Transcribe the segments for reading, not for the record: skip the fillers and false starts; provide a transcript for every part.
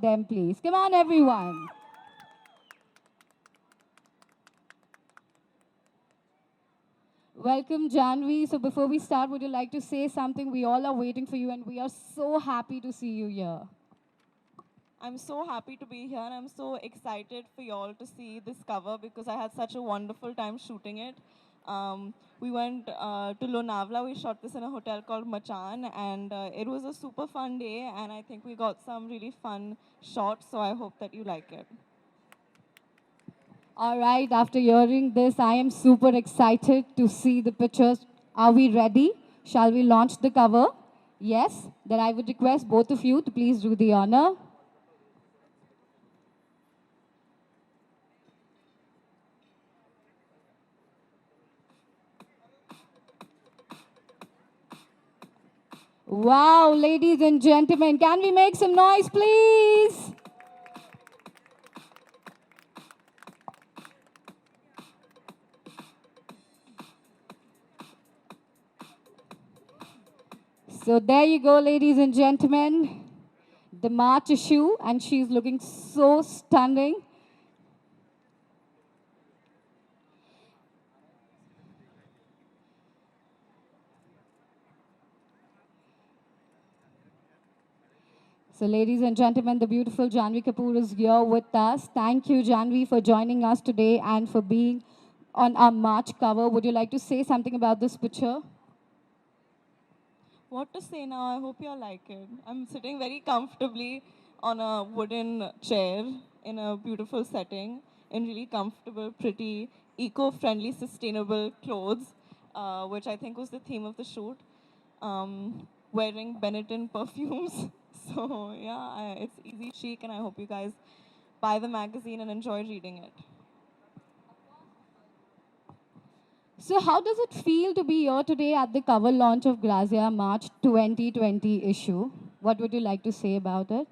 them, please. Come on, everyone. Welcome, Janvi. So before we start, would you like to say something? We all are waiting for you, and we are so happy to see you here. I'm so happy to be here and I'm so excited for y'all to see this cover because I had such a wonderful time shooting it. We went to Lonavala. We shot this in a hotel called Machan and it was a super fun day and I think we got some really fun shots, so I hope that you like it. All right, after hearing this, I am super excited to see the pictures. Are we ready? Shall we launch the cover? Yes? Then I would request both of you to please do the honor. Wow, ladies and gentlemen, can we make some noise, please? So there you go, ladies and gentlemen. The March issue, and she's looking so stunning. So, ladies and gentlemen, the beautiful Janvi Kapoor is here with us. Thank you, Janvi, for joining us today and for being on our March cover. Would you like to say something about this picture? What to say now? I hope you all like it. I'm sitting very comfortably on a wooden chair in a beautiful setting in really comfortable, pretty, eco-friendly, sustainable clothes, which I think was the theme of the shoot. Wearing Benetton perfumes. So yeah, it's easy chic and I hope you guys buy the magazine and enjoy reading it. So, how does it feel to be here today at the cover launch of Grazia March 2020 issue? What would you like to say about it?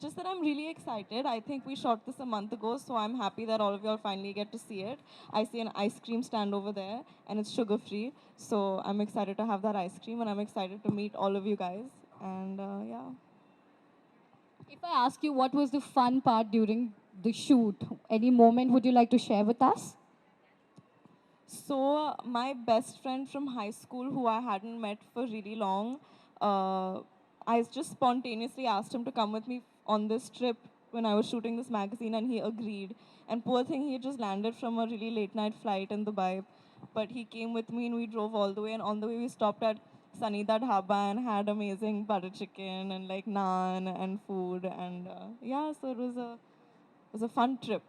Just that I'm really excited. I think we shot this a month ago, so I'm happy that all of y'all finally get to see it. I see an ice cream stand over there, and it's sugar free. So I'm excited to have that ice cream, and I'm excited to meet all of you guys. And yeah. If I ask you what was the fun part during the shoot, any moment would you like to share with us? So my best friend from high school, who I hadn't met for really long, I just spontaneously asked him to come with me on this trip when I was shooting this magazine, and he agreed. And poor thing, he had just landed from a really late night flight in Dubai, but he came with me and we drove all the way. And on the way, we stopped at Sanida Dhaba and had amazing butter chicken and like naan and food. And yeah, so it was a fun trip.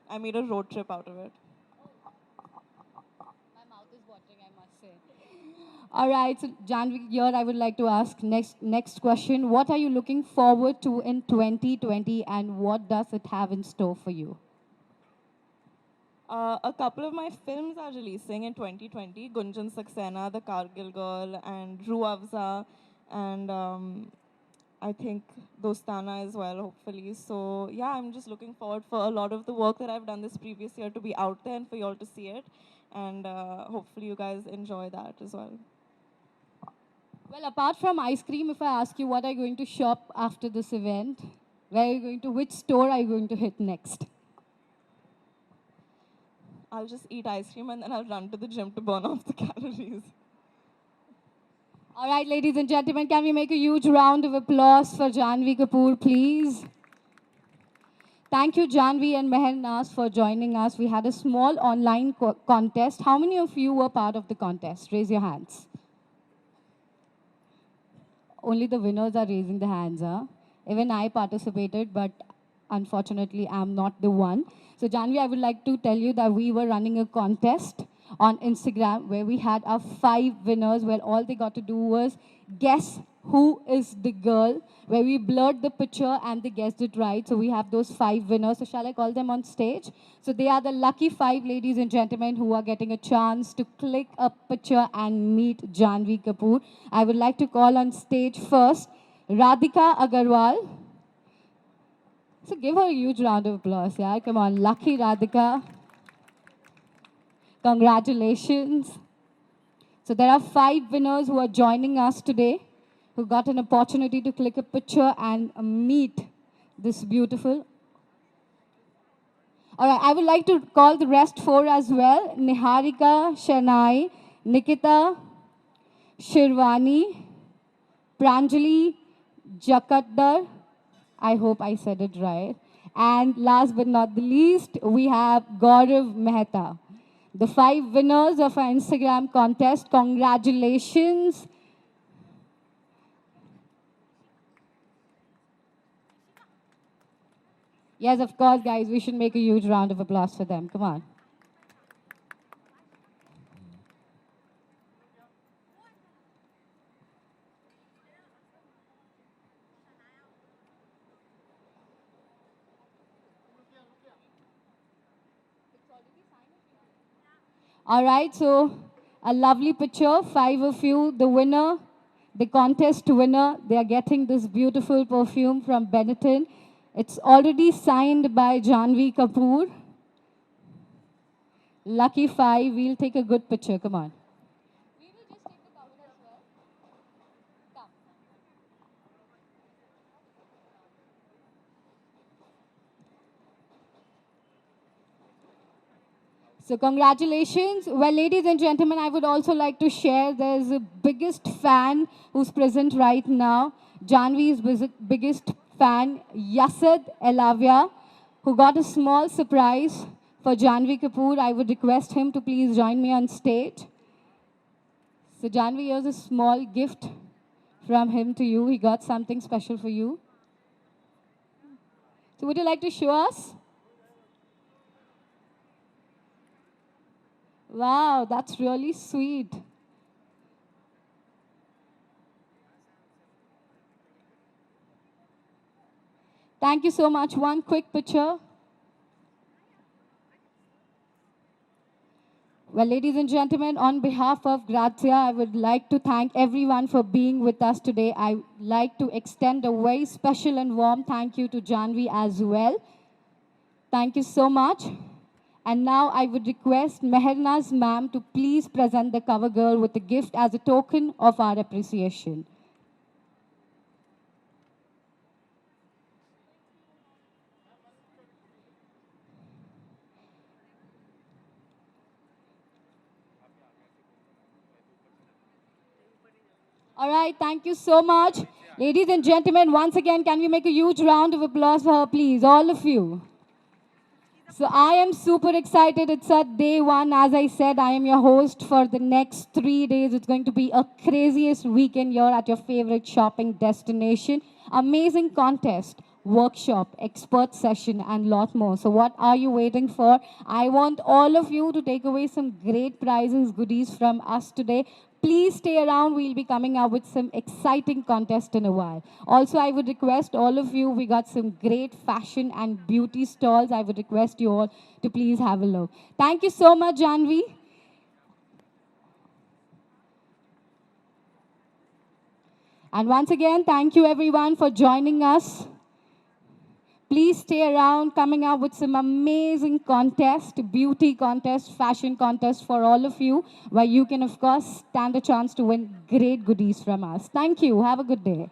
I made a road trip out of it. My mouth is watering, I must say. All right, so Janvi, here I would like to ask next question. What are you looking forward to in 2020, and what does it have in store for you? A couple of my films are releasing in 2020. Gunjan Saxena, The Kargil Girl, and Roo Afza, and I think Dostana as well, hopefully. So yeah, I'm just looking forward for a lot of the work that I've done this previous year to be out there and for you all to see it. And hopefully you guys enjoy that as well. Well, apart from ice cream, if I ask you what are you going to shop after this event, where are you going to, which store are you going to hit next? I'll just eat ice cream and then I'll run to the gym to burn off the calories. All right, ladies and gentlemen, can we make a huge round of applause for Janvi Kapoor, please? Thank you, Janvi and Meher Nas, for joining us. We had a small online contest. How many of you were part of the contest? Raise your hands. Only the winners are raising the hands, huh? Even I participated, but unfortunately, I'm not the one. So, Janvi, I would like to tell you that we were running a contest on Instagram where we had our 5 winners, where all they got to do was guess who is the girl, where we blurred the picture and they guessed it right. So we have those 5 winners. So shall I call them on stage? So they are the lucky 5, ladies and gentlemen, who are getting a chance to click a picture and meet Janvi Kapoor. I would like to call on stage first Radhika Agarwal. So give her a huge round of applause, yeah? Come on, lucky Radhika. Congratulations. So there are 5 winners who are joining us today, who got an opportunity to click a picture and meet this beautiful. All right, I would like to call the rest four as well. Niharika, Shanai, Nikita, Shirvani, Pranjali, Jakaddar. I hope I said it right. And last but not the least, we have Gaurav Mehta. The 5 winners of our Instagram contest. Congratulations. Yes, of course, guys, we should make a huge round of applause for them. Come on. All right, so a lovely picture, 5 of you. The winner, the contest winner, they are getting this beautiful perfume from Benetton. It's already signed by Janvi Kapoor. Lucky 5, we'll take a good picture, come on. So congratulations. Well, ladies and gentlemen, I would also like to share there's a biggest fan who's present right now. Janvi's biggest fan, Yasad Elavia, who got a small surprise for Janvi Kapoor. I would request him to please join me on stage. So Janvi, here's a small gift from him to you. He got something special for you. So would you like to show us? Wow, that's really sweet. Thank you so much. One quick picture. Well, ladies and gentlemen, on behalf of Grazia, I would like to thank everyone for being with us today. I would like to extend a very special and warm thank you to Janvi as well. Thank you so much. And now I would request Mehrnaz ma'am to please present the cover girl with a gift as a token of our appreciation. All right, thank you so much. Ladies and gentlemen, once again, can we make a huge round of applause for her, please, all of you. So I am super excited. It's at day 1. As I said, I am your host for the next 3 days. It's going to be a craziest weekend here at your favorite shopping destination. Amazing contest, workshop, expert session, and lot more. So what are you waiting for? I want all of you to take away some great prizes, goodies from us today. Please stay around. We'll be coming up with some exciting contest in a while. Also, I would request all of you, we got some great fashion and beauty stalls. I would request you all to please have a look. Thank you so much, Janvi. And once again, thank you everyone for joining us. Please stay around, coming up with some amazing contest, beauty contest, fashion contest for all of you, where you can, of course, stand a chance to win great goodies from us. Thank you. Have a good day.